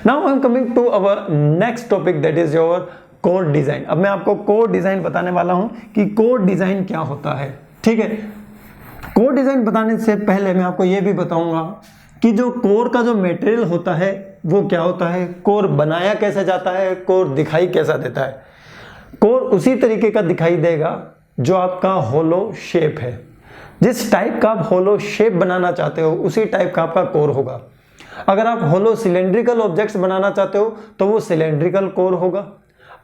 Now I am coming to our next topic, that is your core design. अब मैं आपको core design बताने वाला हूं कि कोर डिजाइन क्या होता है। ठीक है, कोर डिजाइन बताने से पहले मैं आपको यह भी बताऊंगा कि जो कोर का जो मटेरियल होता है वो क्या होता है, कोर बनाया कैसे जाता है, कोर दिखाई कैसा देता है। कोर उसी तरीके का दिखाई देगा जो आपका होलो शेप है। जिस टाइप का आप होलो शेप बनाना चाहते हो उसी टाइप का आपका कोर होगा। अगर आप होलो सिलेंड्रिकल ऑब्जेक्ट्स बनाना चाहते हो तो वो सिलेंड्रिकल कोर होगा।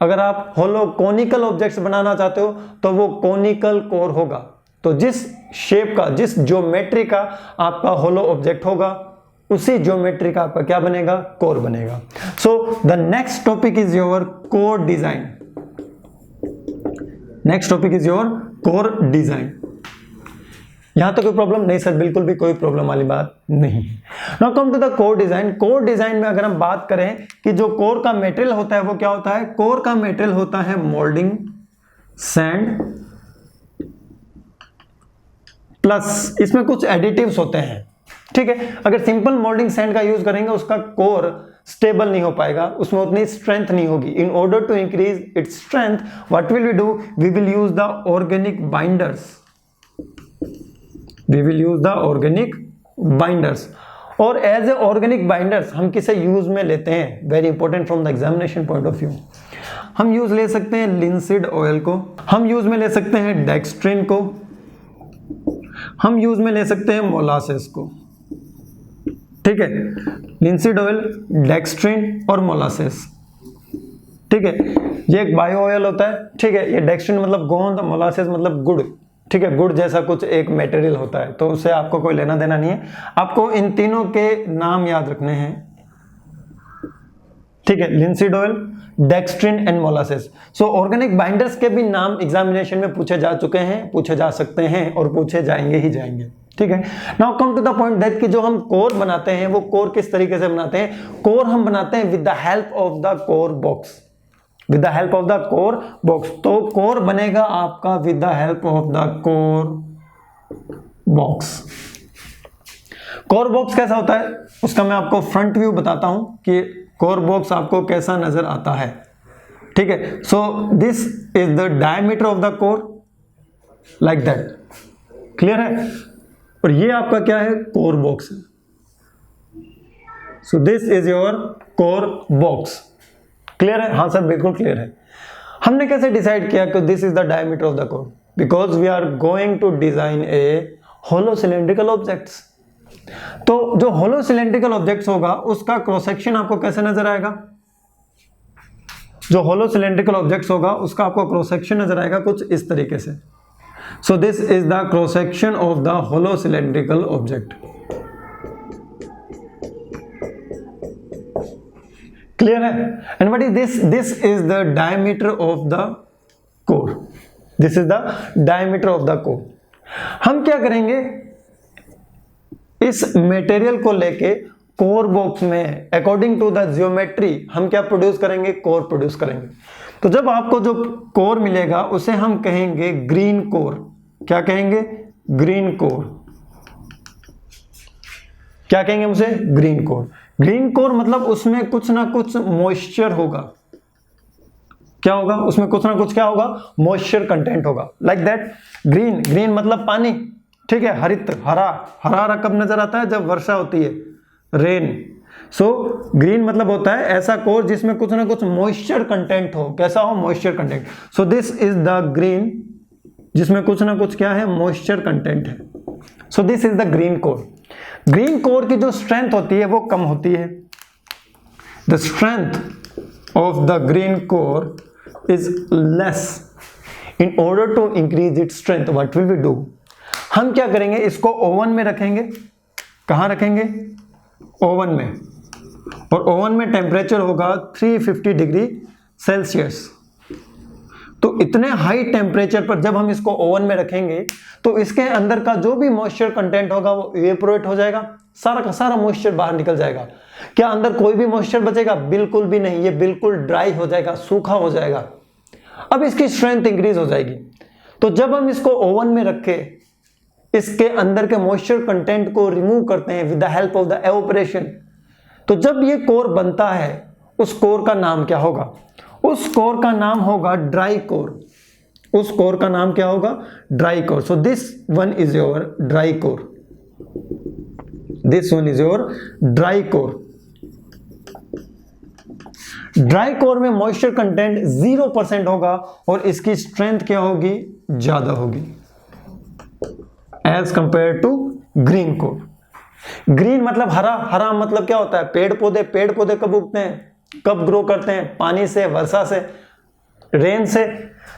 अगर आप होलो कॉनिकल ऑब्जेक्ट्स बनाना चाहते हो तो वो कॉनिकल कोर होगा। तो जिस शेप का, जिस ज्योमेट्री का आपका होलो ऑब्जेक्ट होगा उसी ज्योमेट्री का आपका क्या बनेगा, कोर बनेगा। So the next topic is your core design. Next topic is your core design. यहां तो कोई प्रॉब्लम नहीं सर, बिल्कुल भी कोई प्रॉब्लम वाली बात नहीं है। Now come to the core design. Core design में अगर हम बात करें कि जो कोर का मटेरियल होता है वो क्या होता है, कोर का मटेरियल होता है मोल्डिंग सैंड प्लस इसमें कुछ एडिटिव्स होते हैं। ठीक है, अगर सिंपल मोल्डिंग सैंड का यूज करेंगे उसका कोर स्टेबल नहीं हो पाएगा, उसमें उतनी स्ट्रेंथ नहीं होगी। In order to increase its strength what will we do, we will use the organic binders. We will use the organic binders। और एज ए ऑर्गेनिक बाइंडर्स हम किसे यूज में लेते हैं, very important from the examination point of view. हम use ले सकते हैं लिंसीड ऑयल को, हम यूज में ले सकते हैं डेक्स्ट्रिन को, हम यूज में ले सकते हैं मोलासेस को। ठीक है, लिंसीड ऑयल, डेक्स्ट्रिन और मोलासेस। ठीक है, ये एक बायो ऑयल होता है। ठीक है, ये डेक्स्ट्रिन मतलब गोंद, मोलासेस मतलब गुड़। ठीक है, गुड़ जैसा कुछ एक मटेरियल होता है, तो उससे आपको कोई लेना देना नहीं है। आपको इन तीनों के नाम याद रखने हैं। ठीक है, linseed oil, dextrin and molasses. So organic binders के भी नाम एग्जामिनेशन में पूछे जा चुके हैं, पूछे जा सकते हैं और पूछे जाएंगे ही जाएंगे। ठीक है, now come to the point that कि जो हम कोर बनाते हैं वो कोर किस तरीके से बनाते हैं। कोर हम बनाते हैं with the help of the core box, with the help of the core box. तो कोर बनेगा आपका with the help of the core box. Core box कैसा होता है उसका मैं आपको फ्रंट व्यू बताता हूं कि कोर बॉक्स आपको कैसा नजर आता है। ठीक है, so this is the diameter of the core, like that. Clear है, और ये आपका क्या है, कोर बॉक्स है। So this is your core box. Clear है, हाँ सर बिल्कुल क्लियर है। हमने कैसे डिसाइड किया कि this is the diameter of the core, because we are going to design a hollow cylindrical objects. तो जो होलो सिलेंड्रिकल ऑब्जेक्ट्स होगा उसका क्रॉस सेक्शन आपको कैसे नजर आएगा, जो होलो सिलेंड्रिकल ऑब्जेक्ट्स होगा उसका आपको क्रॉस सेक्शन नजर आएगा कुछ इस तरीके से। So this is the cross section of the hollow cylindrical object. Clear है, and what is this, this is the diameter of the core, this is the diameter of the core. हम क्या करेंगे, इस मटेरियल को लेके core box में according to the geometry हम क्या प्रोड्यूस करेंगे, कोर प्रोड्यूस करेंगे। तो जब आपको जो कोर मिलेगा उसे हम कहेंगे ग्रीन कोर। क्या कहेंगे, ग्रीन कोर। क्या कहेंगे उसे, ग्रीन कोर। ग्रीन कोर मतलब उसमें कुछ ना कुछ मॉइस्चर होगा। क्या होगा उसमें, कुछ ना कुछ क्या होगा, मॉइस्चर कंटेंट होगा, लाइक दैट। ग्रीन, ग्रीन मतलब पानी। ठीक है, हरित, हरा, हरा हरा कब नजर आता है, जब वर्षा होती है, रेन। सो ग्रीन मतलब होता है ऐसा कोर जिसमें कुछ ना कुछ मॉइस्चर कंटेंट हो। कैसा हो, moisture content. So this is the green, जिसमें कुछ ना कुछ क्या है, मॉइस्चर कंटेंट है। So this is the green core. Green core की जो स्ट्रेंथ होती है वो कम होती है। The strength of the green core is less. In order to increase it strength what will we do, हम क्या करेंगे, इसको ओवन में रखेंगे। कहां रखेंगे, ओवन में। और ओवन में टेम्परेचर होगा 350 डिग्री सेल्सियस। तो इतने हाई टेम्परेचर पर जब हम इसको ओवन में रखेंगे तो इसके अंदर का जो भी मॉइस्चर कंटेंट होगा वो इवेपोरेट हो जाएगा, सारा का सारा मॉइस्चर बाहर निकल जाएगा। क्या अंदर कोई भी मॉइस्चर बचेगा, बिल्कुल भी नहीं, ये बिल्कुल ड्राई हो जाएगा, सूखा हो जाएगा। अब इसकी स्ट्रेंथ इंक्रीज हो जाएगी। तो जब हम इसको ओवन में रखे, इसके अंदर के मॉइस्चर कंटेंट को रिमूव करते हैं with the help of the evaporation, तो जब ये कोर बनता है उस कोर का नाम क्या होगा? उस कोर का नाम होगा ड्राई कोर। उस कोर का नाम क्या होगा? Dry core. So this one is your dry core. This one is your dry core. Dry core में मॉइस्चर कंटेंट 0% होगा और इसकी स्ट्रेंथ क्या होगी? ज्यादा होगी as compare to green core. Green मतलब हरा, हरा मतलब क्या होता है? पेड़ पौधे। पेड़ पौधे कब उगते हैं, कब ग्रो करते हैं? पानी से, वर्षा से, रेन से।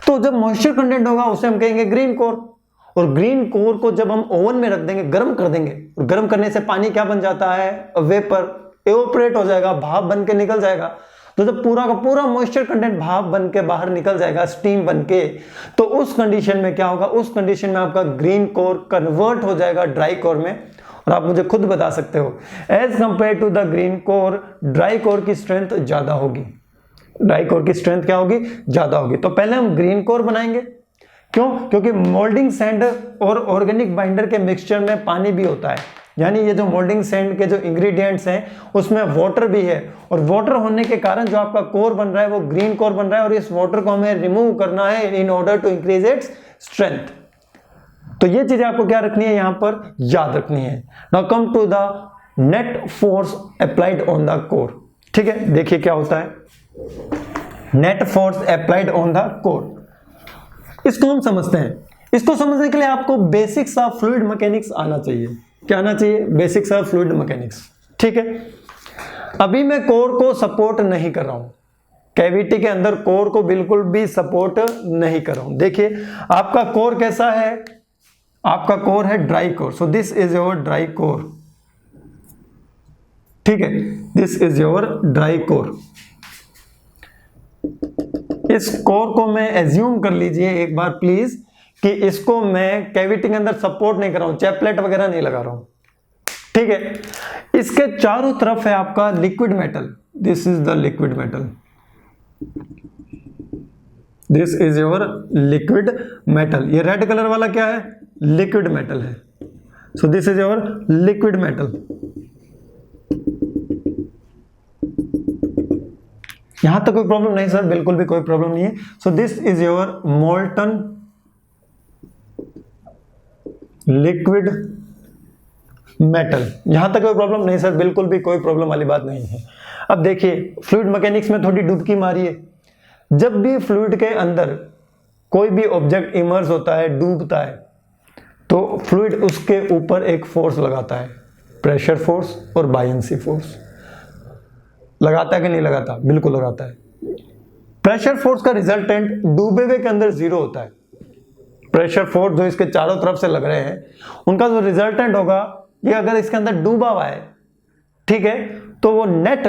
तो जब मॉइस्चर कंटेंट होगा उसे हम कहेंगे ग्रीन कोर। और ग्रीन कोर को जब हम ओवन में रख देंगे, गर्म कर देंगे, और गर्म करने से पानी क्या बन जाता है? वेपर, एवोपरेट हो जाएगा, भाप बन के निकल जाएगा। तो जब पूरा का पूरा मॉइस्चर कंटेंट भाप बन के बाहर निकल जाएगा, स्टीम बन के, तो उस कंडीशन में क्या होगा? उस कंडीशन में आपका ग्रीन कोर कन्वर्ट हो जाएगा ड्राई कोर में। और आप मुझे खुद बता सकते हो, as compare to the green core, dry core की स्ट्रेंथ ज्यादा होगी। ड्राई कोर की स्ट्रेंथ क्या होगी? ज्यादा होगी। तो पहले हम ग्रीन कोर बनाएंगे। क्यों? क्योंकि मोल्डिंग सैंड और ऑर्गेनिक बाइंडर के मिक्सचर में पानी भी होता है। यानी ये जो मोल्डिंग सैंड के जो इंग्रेडिएंट्स हैं उसमें वाटर भी है, और वाटर होने के कारण जो आपका कोर बन रहा है वो ग्रीन कोर बन रहा है, और इस वाटर को हमें रिमूव करना है in order to increase its strength. तो ये चीजें आपको क्या रखनी है? यहां पर याद रखनी है। Now come to the net force applied on the core. ठीक है, देखिए क्या होता है net force applied on the core. इसको हम समझते हैं। इसको समझने के लिए आपको बेसिक्स ऑफ फ्लूइड मैकेनिक्स आना चाहिए। क्या आना चाहिए? Basics of fluid mechanics. ठीक है, अभी मैं कोर को सपोर्ट नहीं कर रहा हूं, कैविटी के अंदर कोर को बिल्कुल भी सपोर्ट नहीं कर रहा हूं। देखिए आपका कोर कैसा है? आपका कोर है dry core. So this is your dry core. ठीक है, this is your dry core. इस कोर को मैं एज्यूम कर लीजिए एक बार प्लीज कि इसको मैं कैविटी के अंदर सपोर्ट नहीं कर रहा हूं, चैपलेट वगैरह नहीं लगा रहा हूं। ठीक है, इसके चारों तरफ है आपका liquid metal. This is the liquid metal. This is your liquid metal. ये रेड कलर वाला क्या है? लिक्विड मेटल है। So this is your liquid metal. यहां तक कोई प्रॉब्लम नहीं सर? बिल्कुल भी कोई प्रॉब्लम नहीं है। So this is your molten liquid metal. यहां तक कोई प्रॉब्लम नहीं सर? बिल्कुल भी कोई प्रॉब्लम वाली बात नहीं है। अब देखिए फ्लूइड मैकेनिक्स में थोड़ी डुबकी मारिए। जब भी फ्लूइड के अंदर कोई भी ऑब्जेक्ट इमर्ज होता है, डूबता है, तो फ्लूइड उसके ऊपर एक फोर्स लगाता है, प्रेशर फोर्स और बायंसी फोर्स। लगाता है कि नहीं लगाता? बिल्कुल लगाता है। प्रेशर फोर्स का रिजल्टेंट डूबे हुए के अंदर 0 होता है। प्रेशर फोर्स जो इसके चारों तरफ से लग रहे हैं उनका जो रिजल्टेंट होगा, ये अगर इसके अंदर डूबा हुआ है, ठीक है, तो वो नेट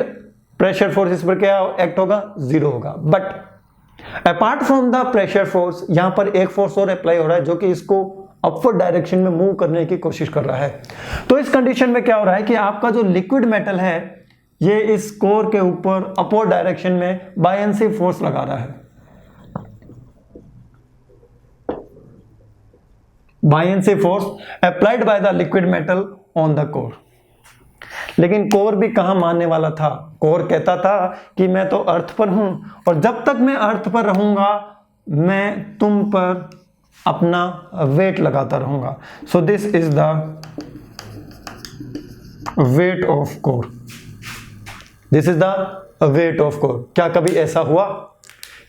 प्रेशर फोर्स इस पर क्या एक्ट होगा? 0 होगा। But apart from the pressure force यहां पर एक फोर्स और अप्लाई हो रहा है जो कि इसको अपवर्ड डायरेक्शन में मूव करने की कोशिश कर रहा है। तो इस कंडीशन में क्या हो रहा है कि आपका जो लिक्विड मेटल है ये इस कोर के ऊपर अपवर्ड डायरेक्शन में बायंसी फोर्स लगा रहा है। Buoyancy force applied by the liquid metal on the core. लेकिन कोर भी कहां मानने वाला था? कोर कहता था कि मैं तो अर्थ पर हूं, और जब तक मैं अर्थ पर रहूंगा मैं तुम पर अपना वेट लगाता रहूंगा। सो this is the weight of core. This is the weight of core. क्या कभी ऐसा हुआ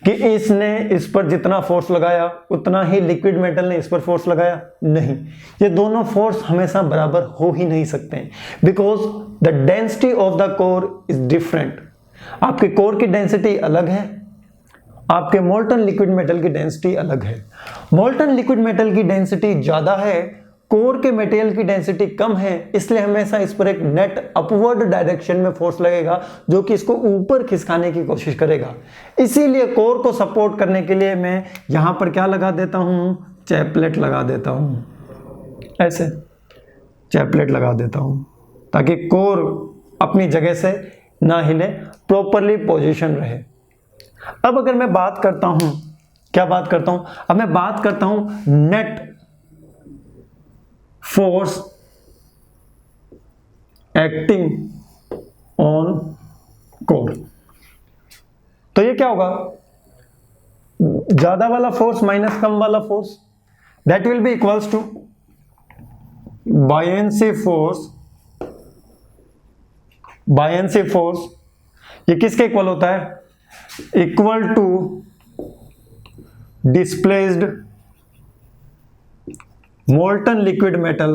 कि इसने इस पर जितना फोर्स लगाया उतना ही लिक्विड मेटल ने इस पर फोर्स लगाया? नहीं, ये दोनों फोर्स हमेशा बराबर हो ही नहीं सकते, because the density of the core is different. आपके कोर की डेंसिटी अलग है, आपके मोल्टन लिक्विड मेटल की डेंसिटी अलग है। मोल्टन लिक्विड मेटल की डेंसिटी ज्यादा है, कोर के मटेरियल की डेंसिटी कम है, इसलिए हमेशा इस पर एक नेट अपवर्ड डायरेक्शन में फोर्स लगेगा जो कि इसको ऊपर खिसकाने की कोशिश करेगा। इसीलिए कोर को सपोर्ट करने के लिए मैं यहां पर क्या लगा देता हूं? चैपलेट लगा देता हूं। ऐसे चैपलेट लगा देता हूं ताकि कोर अपनी जगह से ना हिले, प्रॉपरली पोजीशन रहे। अब अगर मैं बात करता हूं, क्या बात करता हूं? अब मैं बात करता हूं net force acting on core. तो ये क्या होगा, ज्यादा वाला फोर्स माइनस कम वाला force, that will be equals to buoyancy force, ये किसके इक्वल होता है, equal to displaced molten liquid metal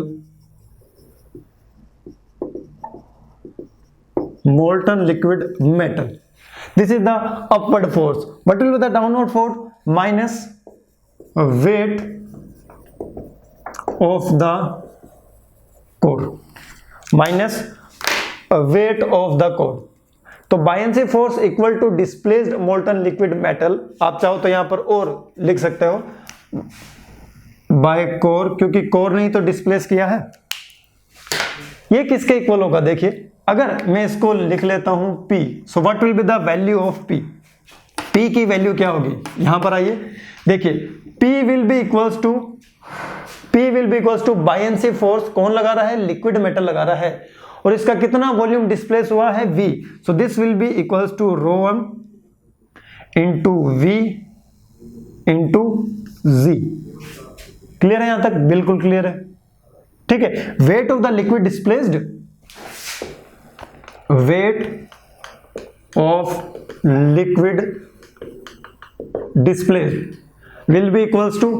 this is the upward force. What will be the downward force? Minus weight of the core, minus weight of the core. तो buoyancy force equal to displaced molten liquid metal, आप चाहो तो यहां पर और लिख सकते हो बाय कोर, क्योंकि कोर नहीं तो डिस्प्लेस किया है। ये किसके इक्वल होगा, देखिए अगर मैं इसको लिख लेता हूं P, so what will be the value of P, P की वैल्यू क्या होगी, यहां पर आइए देखिए, P will be equals to buoyancy force, कौन लगा रहा है, लिक्विड मेटल लगा रहा है, और इसका कितना वॉल्यूम डिस्प्लेस हुआ है, V, so this will be equals to rho m into V into Z। Clear है यहां तक, बिल्कुल क्लियर है, ठीक है। Weight of the liquid displaced, weight of liquid displaced will be equals to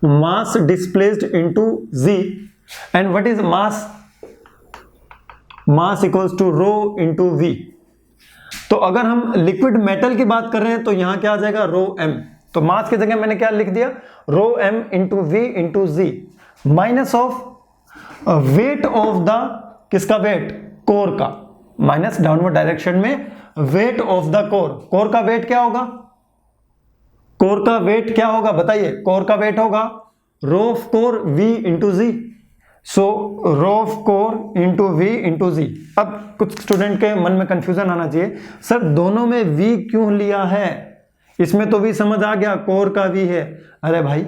mass displaced into Z, and what is mass, mass equals to rho into V। तो अगर हम लिक्विड मेटल की बात कर रहे हैं तो यहां क्या आ जाएगा, रो m, तो मास की जगह मैंने क्या लिख दिया, रो m into V into Z, minus of weight of the, किसका वेट, कोर का, माइनस डाउनवर्ड डायरेक्शन में wait of the core. Core का वेट क्या होगा, कोर का वेट क्या होगा बताइए, कोर का वेट होगा rho of core V into Z, so rho of core into V into Z। अब कुछ स्टूडेंट के मन में कंफ्यूजन आना चाहिए, सर दोनों में V क्यों लिया है, इसमें तो V समझ आ गया, कोर का V है। अरे भाई,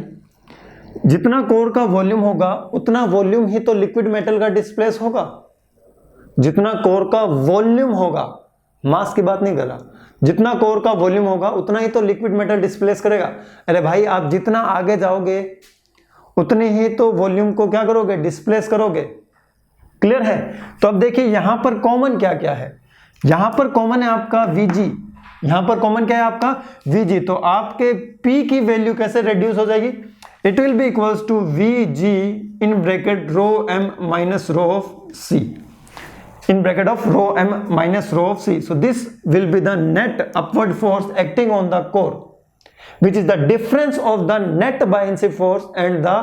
जितना कोर का वॉल्यूम होगा उतना वॉल्यूम ही तो लिक्विड मेटल का डिस्प्लेस होगा, जितना कोर का वॉल्यूम होगा, मास की बात नहीं कर रहा, जितना कोर का वॉल्यूम होगा उतना ही तो लिक्विड मेटल डिस्प्लेस करेगा। अरे भाई, आप जितना आगे जाओगे उतने ही तो वॉल्यूम को क्या करोगे, डिस्प्लेस करोगे। क्लियर है। तो अब देखिए यहां पर कॉमन क्या क्या है, यहां पर कॉमन है आपका Vg, यहां पर कॉमन क्या है आपका Vg, तो आपके P की वैल्यू कैसे रिड्यूस हो जाएगी, it will be equals to Vg in bracket rho m minus rho of C, in bracket of rho m minus rho of C. So this will be the net upward force acting on the core, which is the difference of the net buoyancy force and the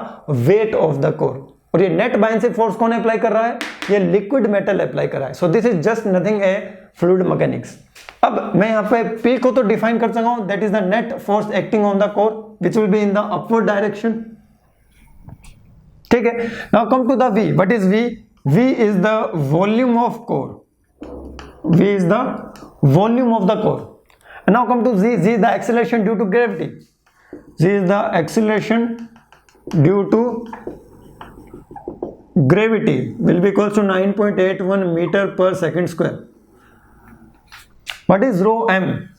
weight of the core. और ये net buoyancy force कौन apply कर रहा है, ये liquid metal apply कर रहा है। So this is just nothing a fluid mechanics. अब मैं यहाँ पे P को तो डिफाइन कर सकता हूँ, that is the net force acting on the core, which will be in the upward direction. ठीक है। Now come to the V. What is V? V is the volume of core. V is the volume of the core. And now come to Z. Z is the acceleration due to gravity. Z is the acceleration due to gravity will be equal to 9.81 meter per second square. What is rho m?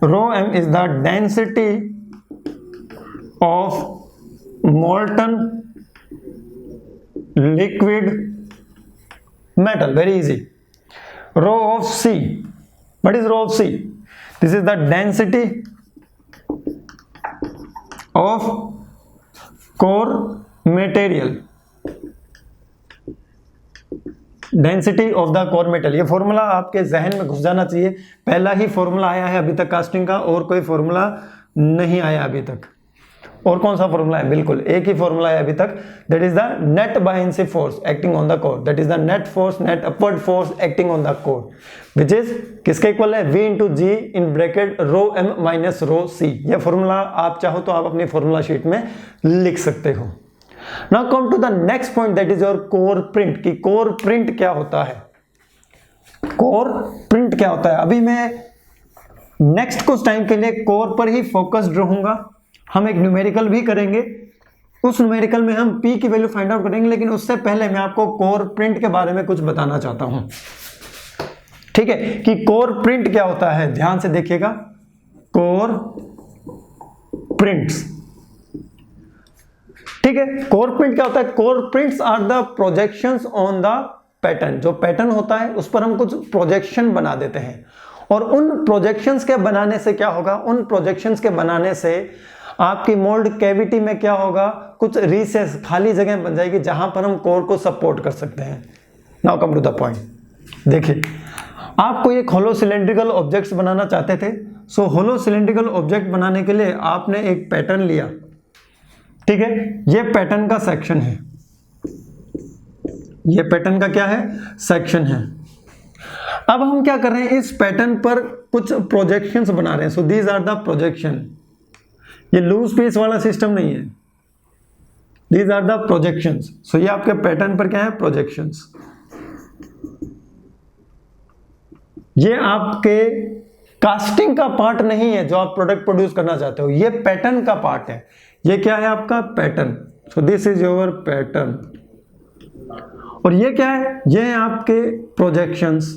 Rho m is the density of molten liquid metal. Very easy. Rho of C. What is rho of C? This is the density of core material. Density of the core metal, ये formula आपके जहन में घुस जाना चाहिए। पहला ही formula आया है अभी तक कास्टिंग का, और कोई फॉर्मूला नहीं आया अभी तक। और कौन सा फॉर्मूला है, बिल्कुल एक ही फॉर्मूला है अभी तक, that is the net buoyancy force acting on the core, that is the net force, net upward force acting on the core, which is किसके इक्वल है, V into g in bracket rho m minus rho C। यह formula आप चाहो तो आप अपनी formula sheet में लिख सकते हो। Now come to the next point, that is your core print, कि कोर प्रिंट क्या होता है, कोर प्रिंट क्या होता है। अभी मैं नेक्स्ट कुछ टाइम के लिए कोर पर ही फोकस्ड रहूंगा, हम एक न्यूमेरिकल भी करेंगे, उस न्यूमेरिकल में हम P की वैल्यू फाइंड आउट करेंगे, लेकिन उससे पहले मैं आपको कोर प्रिंट के बारे में कुछ बताना चाहता हूं। ठीक है, कि कोर प्रिंट क्या होता है, ध्यान से देखिएगा, कोर प्रिंट्स, ठीक है। कोर प्रिंट क्या होता है, core prints are the projections on the pattern, जो पैटर्न होता है उस पर हम कुछ प्रोजेक्शन बना देते हैं, और उन प्रोजेक्शंस के बनाने से क्या होगा, उन प्रोजेक्शंस के बनाने से आपकी मोल्ड कैविटी में क्या होगा, कुछ रिसेस, खाली जगह बन जाएगी जहां पर हम कोर को सपोर्ट कर सकते हैं। Now come to the point, देखिए आपको एक होलो सिलेंड्रिकल ऑब्जेक्ट्स बनाना चाहते थे, सो होलो सिलेंड्रिकल ऑब्जेक्ट बनाने के लिए आपने एक पैटर्न लिया, ठीक है, ये पैटर्न का सेक्शन है, ये पैटर्न का क्या है, सेक्शन है। अब हम क्या कर रहे हैं, इस पैटर्न पर कुछ प्रोजेक्शंस बना रहे हैं, so these are the projection, ये लूज पीस वाला सिस्टम नहीं है, these are the projections. So ये आपके पैटर्न पर क्या है, प्रोजेक्शंस। ये आपके कास्टिंग का पार्ट नहीं है जो आप प्रोडक्ट प्रोड्यूस करना चाहते हो, ये पैटर्न का पार्ट है। ये क्या है, आपका pattern, so this is your pattern. और ये क्या है, ये है आपके प्रोजेक्शंस।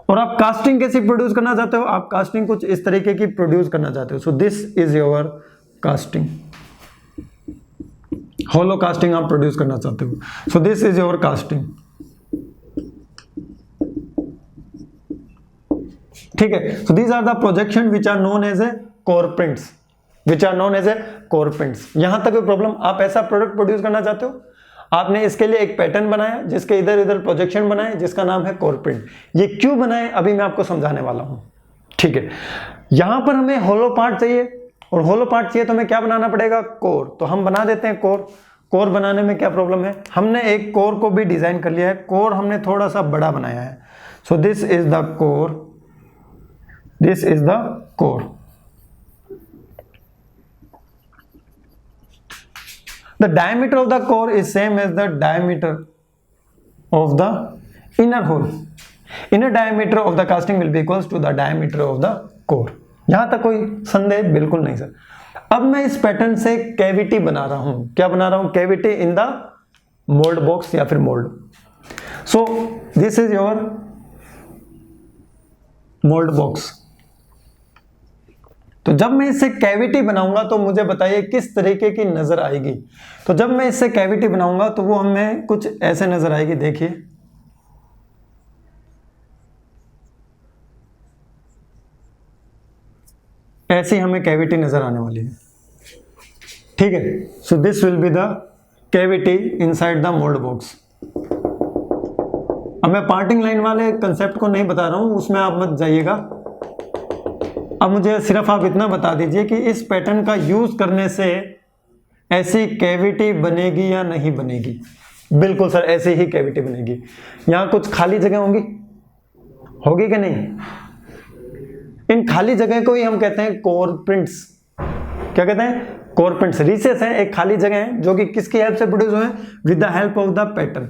और आप कास्टिंग कैसी प्रोड्यूस करना चाहते हो, आप कास्टिंग कुछ इस तरीके की प्रोड्यूस करना चाहते हो, so this is your casting. Hollow casting आप प्रोड्यूस करना चाहते हो, so this is your casting, ठीक है। So these are the projection which are known as a core prints, which are known as a core prints. यहां तक कोई problem, आप ऐसा प्रोडक्ट प्रोड्यूस करना चाहते हो, आपने इसके लिए एक पैटर्न बनाया जिसके इधर इधर प्रोजेक्शन बनाए जिसका नाम है कोर प्रिंट। ये क्यों बनाए अभी मैं आपको समझाने वाला हूं, ठीक है। यहां पर हमें होलो पार्ट चाहिए, और होलो पार्ट चाहिए तो हमें क्या बनाना पड़ेगा, कोर। तो हम बना देते हैं कोर। कोर बनाने में क्या प्रॉब्लम है, हमने एक कोर को भी डिजाइन कर लिया है, कोर हमने थोड़ा सा बड़ा बनाया है, so this is the core, this is the core. The diameter of the core is same as the diameter of the inner hole. Inner diameter of the casting will be equals to the diameter of the core. यहां तक कोई संदेह बिल्कुल नहीं sir. अब मैं इस pattern से कैविटी बना रहा हूं, क्या बना रहा हूं, cavity in the mould box या फिर mould. So this is your mould box. तो जब मैं इससे कैविटी बनाऊंगा तो मुझे बताइए किस तरीके की नजर आएगी। तो जब मैं इससे कैविटी बनाऊंगा तो वो हमें कुछ ऐसे नजर आएगी, देखिए ऐसी हमें कैविटी नजर आने वाली है, ठीक है। So this will be the cavity inside the mould box. अब मैं पार्टिंग लाइन वाले कंसेप्ट को नहीं बता रहा हूं, उसमें आप मत जाइएगा। अब मुझे सिर्फ आप इतना बता दीजिए कि इस पैटर्न का यूज करने से ऐसी कैविटी बनेगी या नहीं बनेगी। बिल्कुल सर, ऐसी ही कैविटी बनेगी। यहां कुछ खाली जगह होगी कि नहीं, इन खाली जगह को ही हम कहते हैं कोर प्रिंट्स। क्या कहते हैं, कोर प्रिंट्स। रिसेस है, एक खाली जगह है जो कि किसकी हेल्प से प्रोड्यूस हुए हैं, with the help of the pattern,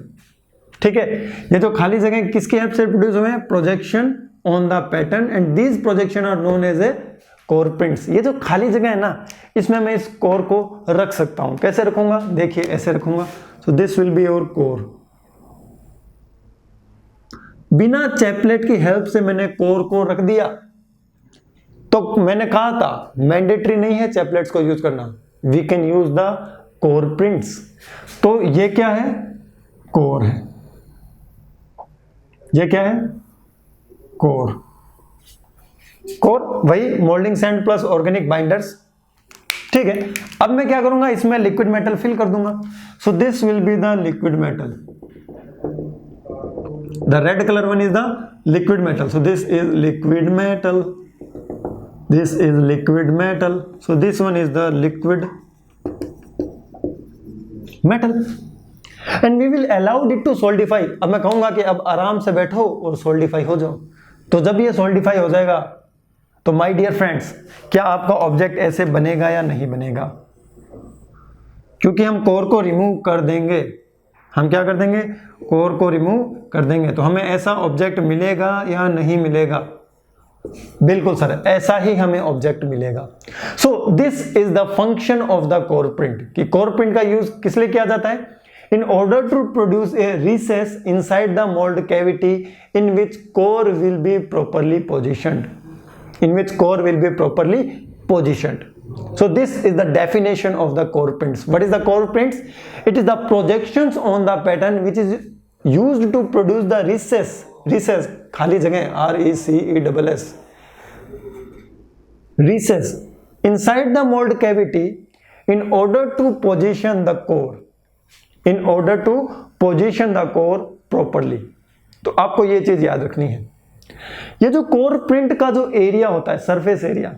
ठीक है। ये जो खाली जगह किसकी हेल्प से प्रोड्यूस हुए हैं, projection on the pattern, and these projection are known as a core prints. ये जो खाली जगह है ना, इसमें मैं इस कोर को रख सकता हूं। कैसे रखूंगा, देखिए ऐसे रखूंगा। सो this will be your core. बिना चैपलेट की हेल्प से मैंने कोर को रख दिया, तो मैंने कहा था मैंडेटरी नहीं है चैपलेट्स को यूज करना, we can use the core prints. तो ये क्या है, कोर है। ये क्या है, कोर। कोर वही moulding sand plus organic binders, ठीक है। अब मैं क्या करूंगा, इसमें लिक्विड मेटल फिल कर दूंगा। So this will be the liquid metal, the red colour one is the liquid metal. So this is liquid metal, this is liquid metal, so this one is the liquid metal, and we will allowed it to solidify. अब मैं कहूंगा कि अब आराम से बैठो और solidify हो जाओ। तो जब ये सोल्डिफाई हो जाएगा तो माय डियर फ्रेंड्स, क्या आपका ऑब्जेक्ट ऐसे बनेगा या नहीं बनेगा, क्योंकि हम कोर को रिमूव कर देंगे। हम क्या कर देंगे, कोर को रिमूव कर देंगे, तो हमें ऐसा ऑब्जेक्ट मिलेगा या नहीं मिलेगा, बिल्कुल सर ऐसा ही हमें ऑब्जेक्ट मिलेगा। सो this is the function of the core print, कि कोर प्रिंट का यूज किस लिए किया जाता है, in order to produce a recess inside the mold cavity in which core will be properly positioned. So this is the definition of the core prints. What is the core prints? It is the projections on the pattern which is used to produce the recess खाली जगह RECESS, recess inside the mold cavity in order to position the core properly. तो आपको ये चीज याद रखनी है. ये जो कोर प्रिंट का जो एरिया होता है, सरफेस एरिया,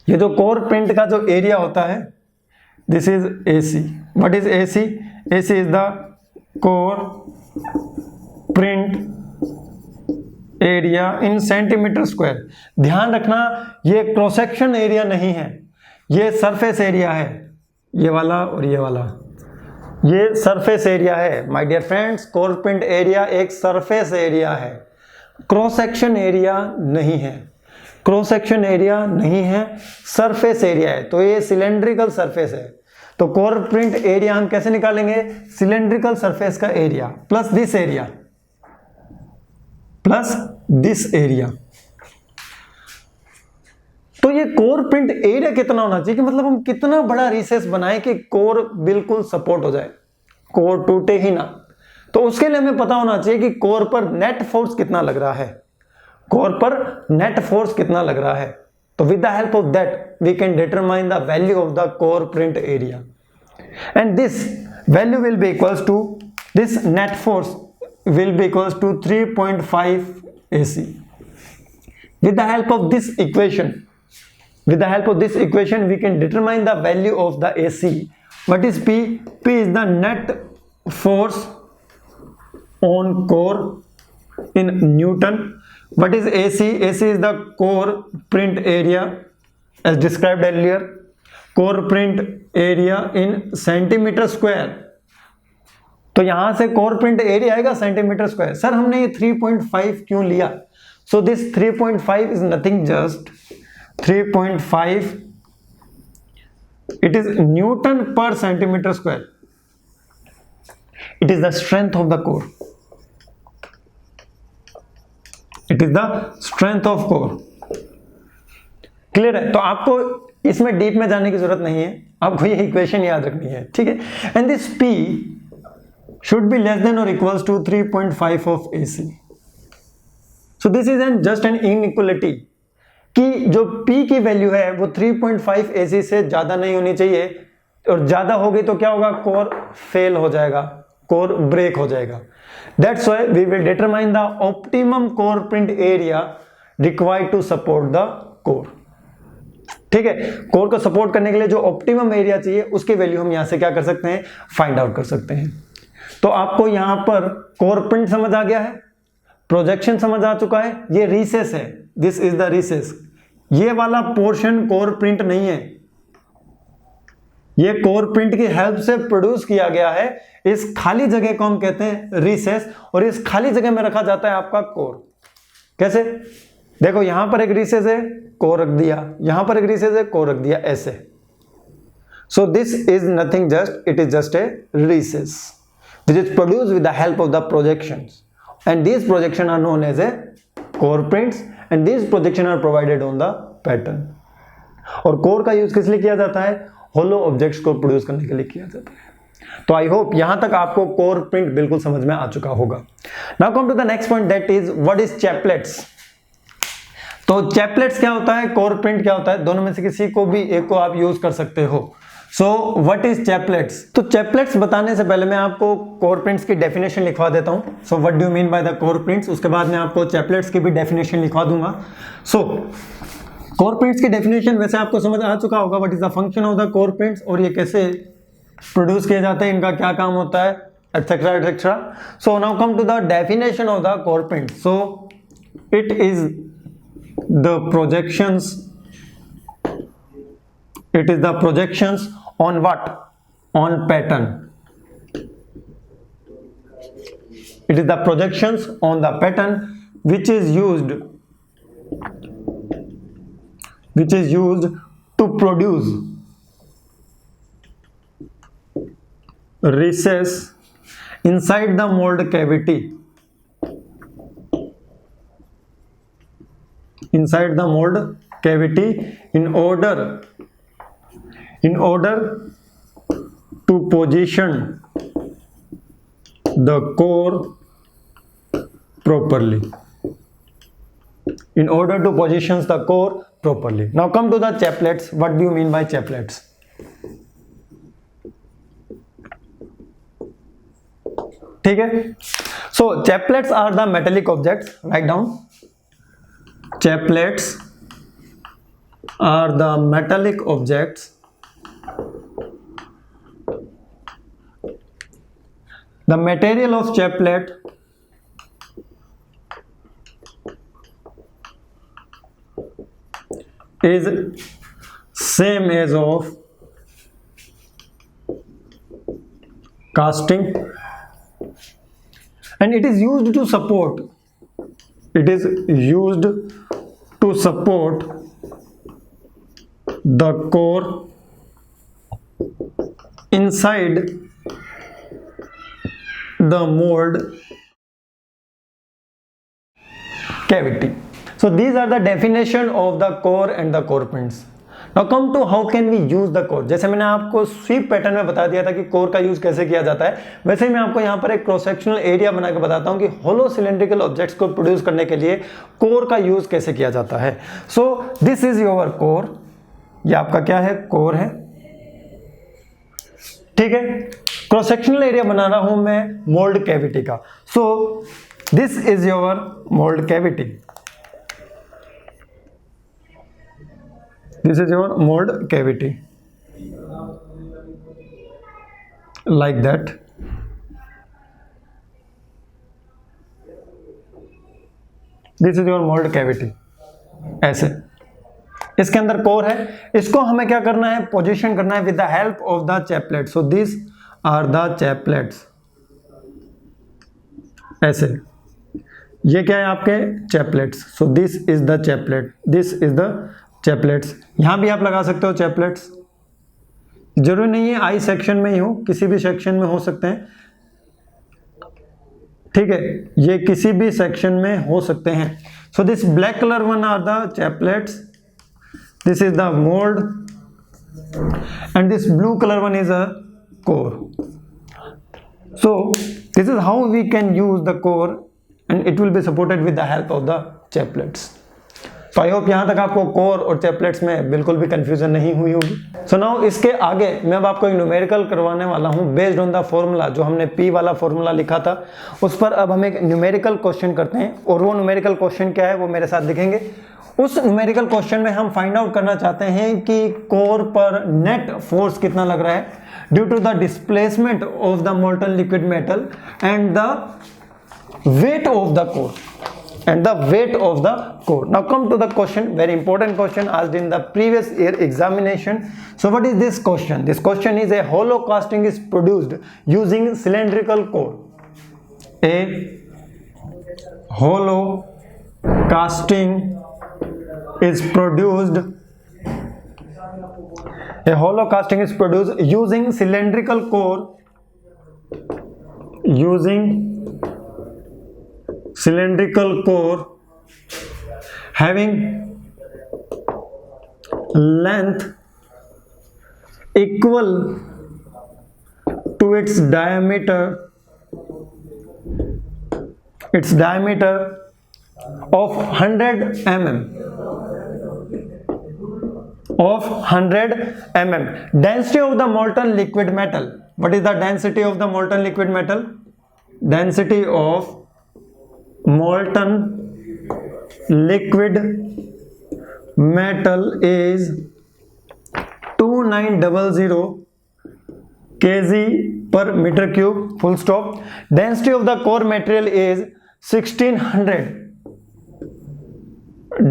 ये जो कोर प्रिंट का जो एरिया होता है, this is AC. What is AC? AC is the core print area in centimetre square. ध्यान रखना, ये क्रॉस सेक्शन एरिया नहीं है, ये सरफेस एरिया है. ये वाला और ये वाला, ये सरफेस एरिया है my dear friends. Core print area एक सरफेस एरिया है, क्रॉस सेक्शन एरिया नहीं है, सरफेस एरिया है. तो ये सिलेंड्रिकल सरफेस है. तो कोर प्रिंट एरिया हम कैसे निकालेंगे? सिलेंड्रिकल सरफेस का एरिया प्लस दिस एरिया. तो ये कोर प्रिंट एरिया कितना होना चाहिए कि मतलब हम कितना बड़ा रिसेस बनाएं कि कोर बिल्कुल सपोर्ट हो जाए, कोर टूटे ही ना. तो उसके लिए हमें पता होना चाहिए कि कोर पर नेट फोर्स कितना लग रहा है. तो with the help of that we can determine the value of the core print area, and this value will be equals to, this net force will be equals to 3.5 AC. With the help of this equation, we can determine the value of the AC. What is P? P is the net force on core in Newton. What is AC? AC is the core print area as described earlier. Core print area in centimeter square. तो यहां से core print area आएगा centimetre square. Sir हमने ये 3.5 क्यों लिया? So this 3.5 is nothing just 3.5, it is newton per centimetre square. It is the strength of the core. Clear है? तो आपको इसमें डीप में जाने की जरूरत नहीं है, आपको ये इक्वेशन याद रखनी है, ठीक है. And this P should be less than or equals to 3.5 of AC. So this is just an inequality कि जो P की वैल्यू है वो 3.5 AC से ज्यादा नहीं होनी चाहिए, और ज्यादा हो गई तो क्या होगा? कोर फेल हो जाएगा, कोर ब्रेक हो जाएगा. That's why we will determine the optimum core print area required to support the core. ठीक है, कोर को सपोर्ट करने के लिए जो ऑप्टिमम एरिया चाहिए उसकी वैल्यू हम यहां से क्या कर सकते हैं? फाइंड आउट कर सकते हैं. तो आपको यहां पर कोर प्रिंट समझ आ गया है, प्रोजेक्शन समझ आ चुका है, ये रिसेस है, दिस इज द रिसेस. ये वाला पोर्शन कोर प्रिंट नहीं है, ये कोर प्रिंट की हेल्प से प्रोड्यूस किया गया है. इस खाली जगह को हम कहते हैं रिसेस, और इस खाली जगह में रखा जाता है आपका कोर. कैसे? देखो यहां पर एक रिसेस है, कोर रख दिया, यहां पर एक रिसेस है, कोर रख दिया, ऐसे. सो this is nothing just, it is just a recess which is produced with the help of the projections, and these projections are known as a core prints, and these projections are provided on the pattern. और core का use किस लिए किया जाता है? होलो objects को produce करने के लिए किया जाता है. तो आई होप यहां तक आपको कोर प्रिंट बिल्कुल समझ में आ चुका होगा. Now come to the next point, that is what is chaplets. तो चैपलेट्स क्या होता है, कोर प्रिंट क्या होता है? दोनों में से किसी को भी एक को आप यूज कर सकते हो. So what is chaplets? तो चैपलेट्स बताने से पहले मैं आपको कोर प्रिंट्स की डेफिनेशन लिखवा देता हूं. So what do you mean by the core prints? उसके बाद मैं आपको चैपलेट्स की भी डेफिनेशन लिखवा दूंगा. सो कोर प्रिंट्स की डेफिनेशन वैसे आपको समझ आ चुका होगा. What is the function of the core prints, और ये कैसे प्रोड्यूस किए जाते हैं, इनका क्या काम होता है, etcetera etcetera. So now come to the definition of the core print. So it is the projections, it is the projections on what? On pattern. It is the projections on the pattern which is used to produce recess inside the mold cavity, inside the mold cavity in order to position the core properly, in order to position the core properly. Now come to the chaplets. What do you mean by chaplets? ठीक है, so chaplets are the metallic objects. Write down. Chaplets are the metallic objects the material of chaplet is same as of casting, and it is used to support the core inside the mold cavity. So these are the definition of the core and the core pins. Now come to how can we use the core. जैसे मैंने आपको SVEEP pattern में बता दिया था कि core का use कैसे किया जाता है, वैसे ही मैं आपको यहाँ पर एक क्रॉस सेक्शनल एरिया बना के बताता हूँ कि होलो सिलेंड्रिकल ऑब्जेक्ट्स को प्रोड्यूस करने के लिए कोर का यूज कैसे किया जाता है. So this is your core. ये आपका क्या है? कोर है. ठीक है, क्रॉस सेक्शनल एरिया बना रहा हूं मैं मोल्ड कैविटी का. सो this is your mould cavity. This is your mold cavity, like that. This is your mold cavity. ऐसे इसके अंदर कोर है. इसको हमें क्या करना है? पोजीशन करना है with the help of the chaplet. So this are the chaplets. ऐसे ये क्या है? आपके chaplets. So this is the chaplet. This is the chaplets. यहां भी आप लगा सकते हो चैपलेट्स. जरूरी नहीं है आई सेक्शन में ही हो, किसी भी सेक्शन में हो सकते हैं. ठीक है, ये किसी भी सेक्शन में हो सकते हैं. So this black colour one are the chaplets. This is the mould and this blue colour one is a core. So this is how we can use the core and it will be supported with the help of the chaplets. तो I hope यहां तक आपको core और chaplets में बिल्कुल भी confusion नहीं हुई होगी. सो नाउ इसके आगे मैं अब आपको एक न्यूमेरिकल करवाने वाला हूं बेस्ड ऑन द फॉर्मूला. जो हमने पी वाला फॉर्मूला लिखा था उस पर अब हम एक न्यूमेरिकल क्वेश्चन करते हैं. और वो न्यूमेरिकल क्वेश्चन क्या है वो मेरे साथ लिखेंगे. उस न्यूमेरिकल क्वेश्चन में हम फाइंड आउट करना चाहते हैं कि कोर पर नेट फोर्स कितना लग रहा है due to the displacement of the molten liquid metal and the weight of the core. Now come to the question, very important question asked in the previous year examination. So what is this question? This question is a hollow casting is produced using cylindrical core. A hollow casting is produced using cylindrical core, having length equal to its diameter of 100 mm. Density of the molten liquid metal. What is the density of the molten liquid metal? Density of molten liquid metal is 2900 kg per meter cube, full stop. Density of the core material is 1600.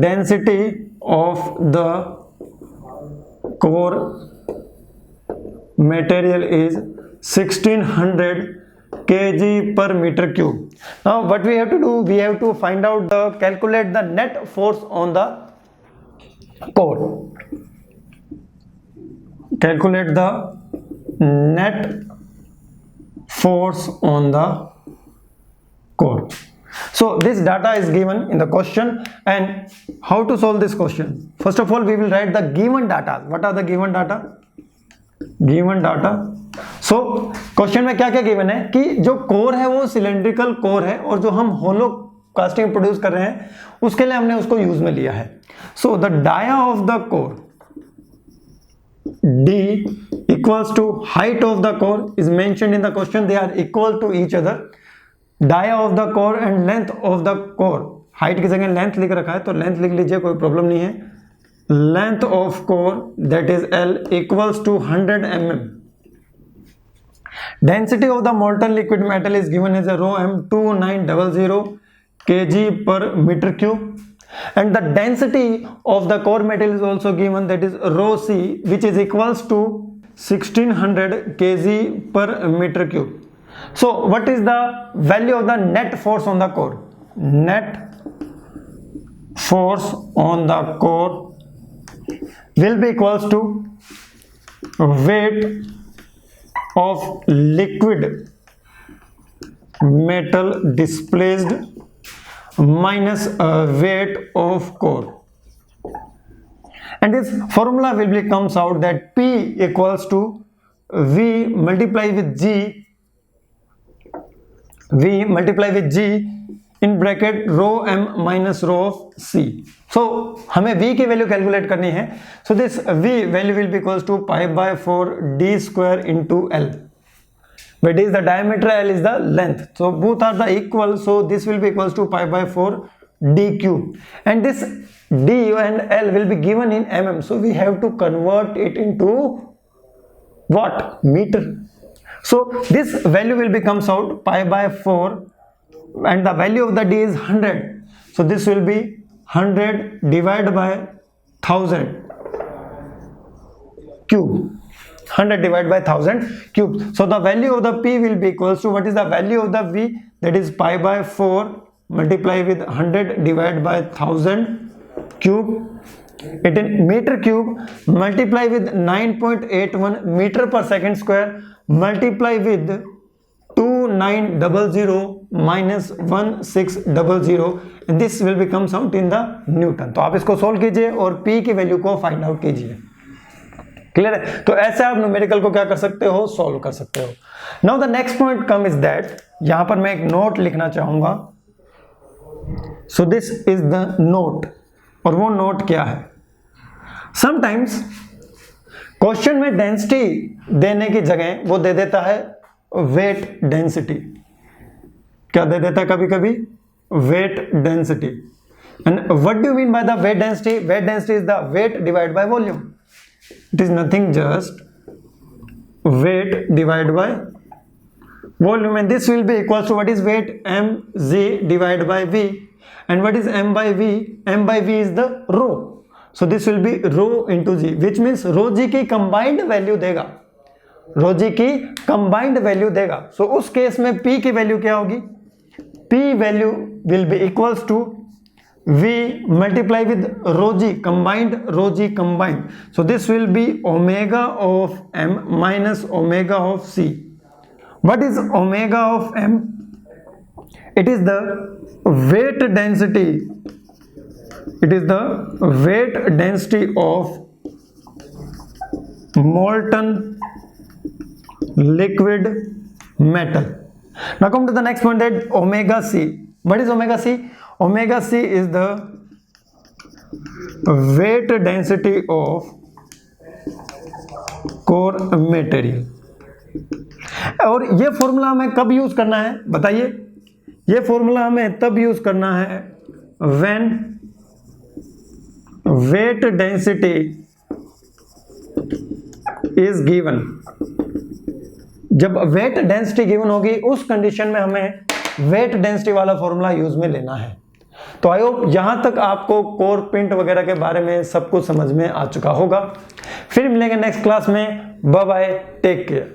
Density of the core material is 1600 kg per meter cube. Now what we have to do, we have to find out calculate the net force on the core. Calculate the net force on the core. So this data is given in the question, and how to solve this question? First of all, we will write the given data. What are the given data? Given data. So question में क्या क्या given है कि जो core है वो cylindrical core है, और जो हम होलो कास्टिंग प्रोड्यूस कर रहे हैं उसके लिए हमने उसको यूज में लिया है. So the dia of the core D equals to height of the core is mentioned in the question. They are equal to each other. Dia of the core and length of the core. Height की जगह length लिख रखा है तो length लिख लीजिए, कोई problem नहीं है. Length of core, that is L, equals to 100 mm. Density of the molten liquid metal is given as a rho m 2900 kg per meter cube. And the density of the core metal is also given, that is rho c, which is equals to 1600 kg per meter cube. So what is the value of the net force on the core? Net force on the core will be equals to weight of liquid metal displaced minus weight of core, and this formula will be comes out that P equals to V multiply with G, in bracket rho m minus rho of C. So हमें V की value calculate करनी है. So this V value will be equals to pi by 4 d square into L, where d is the diameter, L is the length. So both are the equal, so this will be equals to pi by 4 d cube, and this d and L will be given in mm, so we have to convert it into what? Meter. So this value will becomes out pi by 4, and the value of the d is 100, so this will be 100 divided by 1000 cube. 100 divided by 1000 cube. So the value of the P will be equals to, what is the value of the V? That is pi by 4 multiply with 100 divided by 1000 cube. It in meter cube, multiply with 9.81 meter per second square, multiply with 2900 minus 1600, and this will become out in the Newton. तो आप इसको solve कीजिए और P की value को find out कीजिए. Clear है? तो ऐसे आप न्यूमेरिकल को क्या कर सकते हो? सॉल्व कर सकते हो. Now the next point come is that, यहां पर मैं एक नोट लिखना चाहूंगा. सो दिस इज द नोट, और वो नोट क्या है? समटाइम्स क्वेश्चन में डेंसिटी देने की जगह वो दे देता है वेट डेंसिटी. क्या दे देता है कभी कभी? Weight density. And what do you mean by the weight density? Weight density is the weight divide by volume. It is nothing just weight divided by volume, and this will be equals to, what is weight? mg divided by v, and what is m by v? M by v is the rho, so this will be rho into g, which means rho g की combined value देगा. rho g की combined value देगा. So उस case में p की value क्या होगी? p value will be equals to V multiply with rho g combined, so this will be omega of m minus omega of c. What is omega of m? It is the weight density. It is the weight density of molten liquid metal. Now come to the next point, that omega c. What is omega c? Omega c is the weight density of core material. और ये formula हमें कब use करना है बताइए? ये formula हमें तब यूज करना है when weight density is given. जब वेट डेंसिटी गिवन होगी उस कंडीशन में हमें वेट डेंसिटी वाला फॉर्मूला यूज में लेना है. तो आई होप यहां तक आपको कोर प्रिंट वगैरह के बारे में सब कुछ समझ में आ चुका होगा. फिर मिलेंगे नेक्स्ट क्लास में. Bye bye, take care.